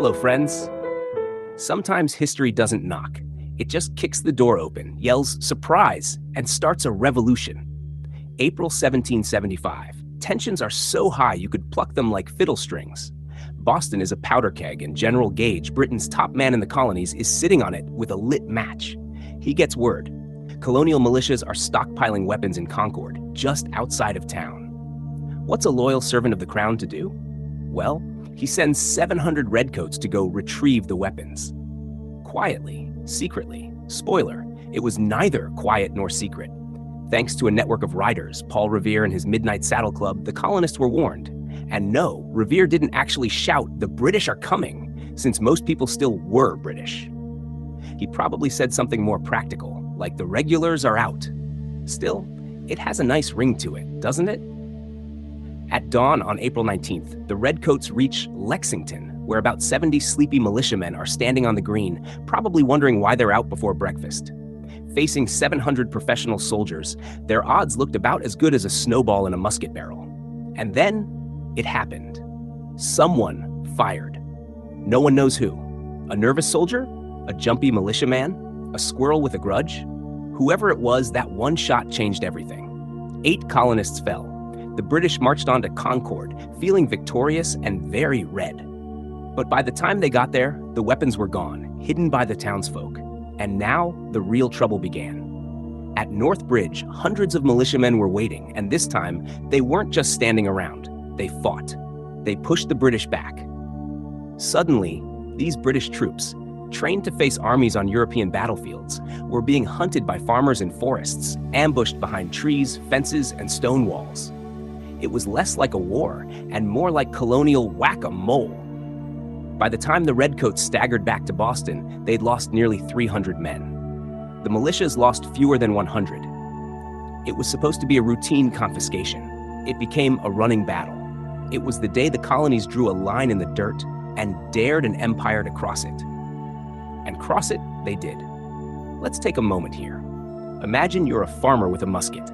Hello, friends. Sometimes history doesn't knock. It just kicks the door open, yells surprise, and starts a revolution. April 1775. Tensions are so high you could pluck them like fiddle strings. Boston is a powder keg, and General Gage, Britain's top man in the colonies, is sitting on it with a lit match. He gets word. Colonial militias are stockpiling weapons in Concord, just outside of town. What's a loyal servant of the crown to do? Well, he sends 700 redcoats to go retrieve the weapons. Quietly, secretly. Spoiler, it was neither quiet nor secret. Thanks to a network of riders, Paul Revere and his Midnight Saddle Club, the colonists were warned. And no, Revere didn't actually shout, "The British are coming," since most people still were British. He probably said something more practical, like "the regulars are out." Still, it has a nice ring to it, doesn't it? At dawn on April 19th, the Redcoats reach Lexington, where about 70 sleepy militiamen are standing on the green, probably wondering why they're out before breakfast. Facing 700 professional soldiers, their odds looked about as good as a snowball in a musket barrel. And then, it happened. Someone fired. No one knows who. A nervous soldier? A jumpy militiaman? A squirrel with a grudge? Whoever it was, that one shot changed everything. 8 colonists fell. The British marched on to Concord, feeling victorious and very red. But by the time they got there, the weapons were gone, hidden by the townsfolk. And now, the real trouble began. At North Bridge, hundreds of militiamen were waiting, and this time, they weren't just standing around. They fought. They pushed the British back. Suddenly, these British troops, trained to face armies on European battlefields, were being hunted by farmers in forests, ambushed behind trees, fences, and stone walls. It was less like a war and more like colonial whack-a-mole. By the time the Redcoats staggered back to Boston, they'd lost nearly 300 men. The militias lost fewer than 100. It was supposed to be a routine confiscation. It became a running battle. It was the day the colonies drew a line in the dirt and dared an empire to cross it. And cross it they did. Let's take a moment here. Imagine you're a farmer with a musket.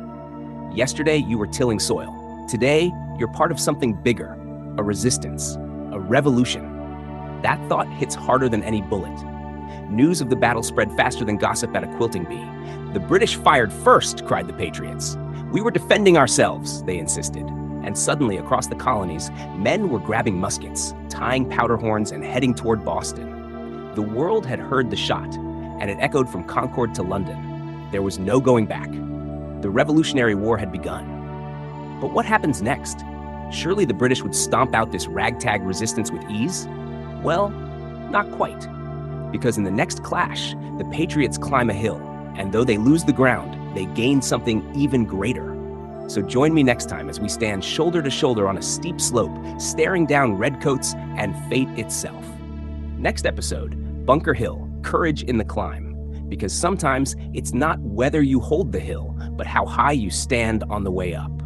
Yesterday, you were tilling soil. Today, you're part of something bigger, a resistance, a revolution. That thought hits harder than any bullet. News of the battle spread faster than gossip at a quilting bee. "The British fired first," cried the patriots. "We were defending ourselves," they insisted. And suddenly, across the colonies, men were grabbing muskets, tying powder horns, and heading toward Boston. The world had heard the shot, and it echoed from Concord to London. There was no going back. The Revolutionary War had begun. But what happens next? Surely the British would stomp out this ragtag resistance with ease? Well, not quite. Because in the next clash, the Patriots climb a hill, and though they lose the ground, they gain something even greater. So join me next time as we stand shoulder to shoulder on a steep slope, staring down Redcoats and fate itself. Next episode, Bunker Hill, Courage in the Climb. Because sometimes it's not whether you hold the hill, but how high you stand on the way up.